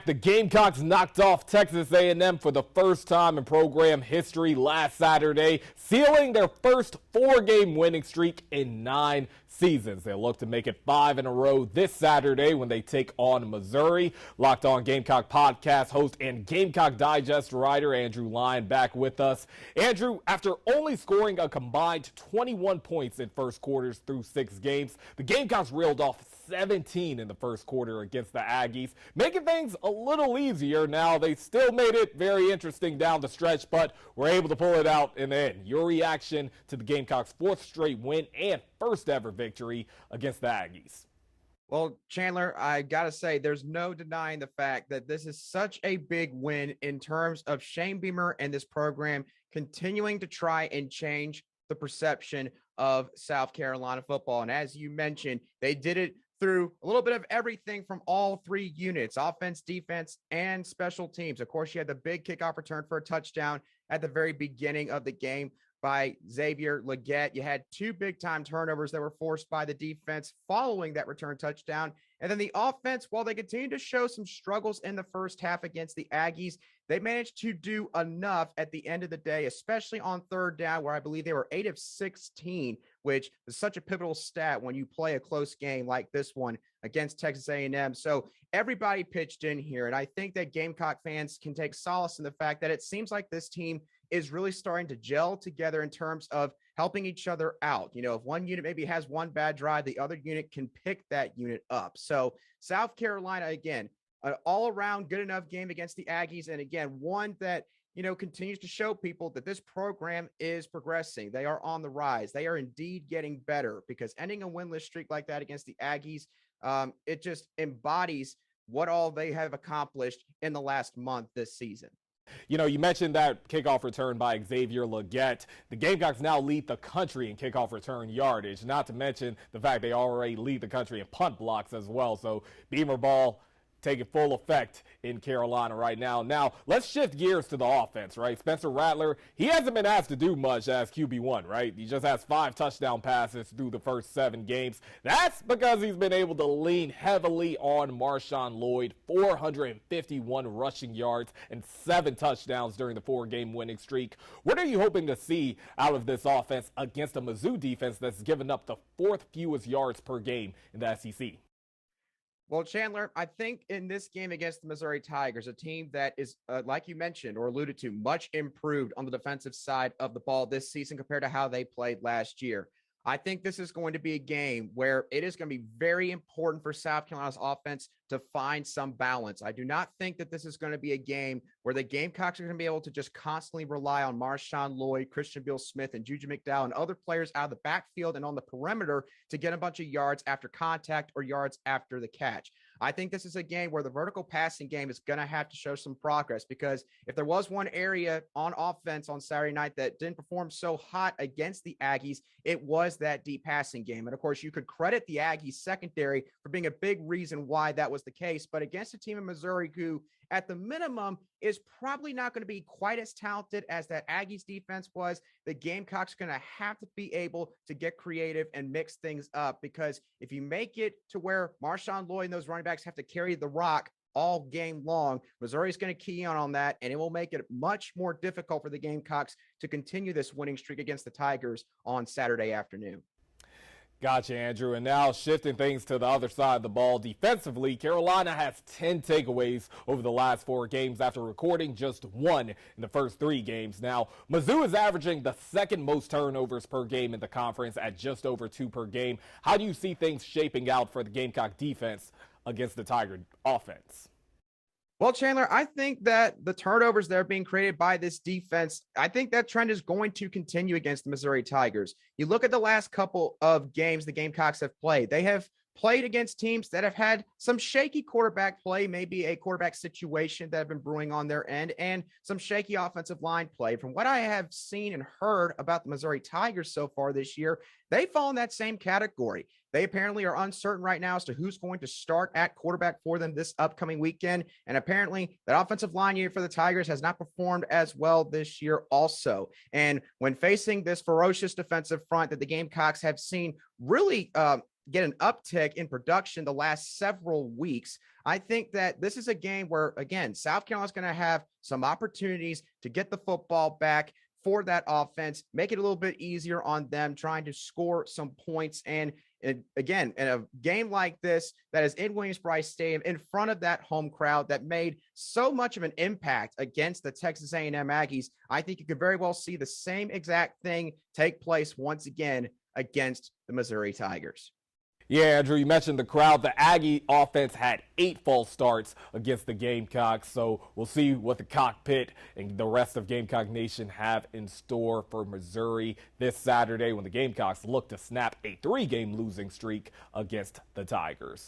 the Gamecocks knocked off Texas A&M for the first time in program history last Saturday, sealing their first four-game winning streak in 9 seasons. They'll look to make it 5 in a row this Saturday when they take on Missouri. Locked On Gamecock podcast host and Gamecock Digest writer Andrew Lyon back with us. Andrew, after only scoring a combined 21 points in first quarters through 6 games, the Gamecocks reeled off 17 in the first quarter against the Aggies, making things a little easier. Now, they still made it very interesting down the stretch, but were able to pull it out in the end. Your reaction to the Gamecocks' 4th straight win and first ever victory against the Aggies? Well, Chandler, I got to say, there's no denying the fact that this is such a big win in terms of Shane Beamer and this program continuing to try and change the perception of South Carolina football. And as you mentioned, they did it through a little bit of everything from all 3 units: offense, defense, and special teams. Of course, you had the big kickoff return for a touchdown at the very beginning of the game by Xavier Legette. You had 2 big-time turnovers that were forced by the defense following that return touchdown. And then the offense, while they continued to show some struggles in the first half against the Aggies, they managed to do enough at the end of the day, especially on 3rd down, where I believe they were 8 of 16, which is such a pivotal stat when you play a close game like this one against Texas A&M. So everybody pitched in here, and I think that Gamecock fans can take solace in the fact that it seems like this team is really starting to gel together in terms of helping each other out. You know, if one unit maybe has one bad drive, the other unit can pick that unit up. So South Carolina, again, an all-around good enough game against the Aggies. And again, one that, you know, continues to show people that this program is progressing. They are on the rise. They are indeed getting better, because ending a winless streak like that against the Aggies, it just embodies what all they have accomplished in the last month this season. You know, you mentioned that kickoff return by Xavier Legette. The Gamecocks now lead the country in kickoff return yardage, not to mention the fact they already lead the country in punt blocks as well. So Beamer ball taking full effect in Carolina right now. Now, let's shift gears to the offense, right? Spencer Rattler, he hasn't been asked to do much as QB1, right? He just has 5 touchdown passes through the first 7 games. That's because he's been able to lean heavily on Marshawn Lloyd, 451 rushing yards and 7 touchdowns during the 4-game winning streak. What are you hoping to see out of this offense against a Mizzou defense that's given up the 4th fewest yards per game in the SEC? Well, Chandler, I think in this game against the Missouri Tigers, a team that is, like you mentioned or alluded to, much improved on the defensive side of the ball this season compared to how they played last year. I think this is going to be a game where it is going to be very important for South Carolina's offense to find some balance. I do not think that this is going to be a game where the Gamecocks are going to be able to just constantly rely on Marshawn Lloyd, Christian Beal-Smith, and Juju McDowell and other players out of the backfield and on the perimeter to get a bunch of yards after contact or yards after the catch. I think this is a game where the vertical passing game is going to have to show some progress, because if there was one area on offense on Saturday night that didn't perform so hot against the Aggies, it was that deep passing game. And of course, you could credit the Aggies secondary for being a big reason why that was the case. But against a team in Missouri who, at the minimum, is probably not going to be quite as talented as that Aggies defense was, the Gamecocks are going to have to be able to get creative and mix things up, because if you make it to where Marshawn Lloyd and those running backs have to carry the rock all game long, Missouri's going to key on that, and it will make it much more difficult for the Gamecocks to continue this winning streak against the Tigers on Saturday afternoon. Gotcha, Andrew. And now shifting things to the other side of the ball defensively, Carolina has 10 takeaways over the last 4 games after recording just 1 in the first 3 games. Now, Mizzou is averaging the 2nd most turnovers per game in the conference at just over 2 per game. How do you see things shaping out for the Gamecock defense against the Tiger offense? Well, Chandler, I think that the turnovers that are being created by this defense, I think that trend is going to continue against the Missouri Tigers. You look at the last couple of games the Gamecocks have played. They have played against teams that have had some shaky quarterback play, maybe a quarterback situation that have been brewing on their end, and some shaky offensive line play. From what I have seen and heard about the Missouri Tigers so far this year, they fall in that same category. They apparently are uncertain right now as to who's going to start at quarterback for them this upcoming weekend. And apparently that offensive line unit for the Tigers has not performed as well this year also. And when facing this ferocious defensive front that the Gamecocks have seen really get an uptick in production the last several weeks, I think that this is a game where, again, South Carolina's going to have some opportunities to get the football back for that offense, make it a little bit easier on them trying to score some points. And again, in a game like this that is in Williams-Brice Stadium in front of that home crowd that made so much of an impact against the Texas A&M Aggies, I think you could very well see the same exact thing take place once again against the Missouri Tigers. Yeah, Andrew, you mentioned the crowd. The Aggie offense had 8 false starts against the Gamecocks, so we'll see what the cockpit and the rest of Gamecock Nation have in store for Missouri this Saturday when the Gamecocks look to snap a 3-game losing streak against the Tigers.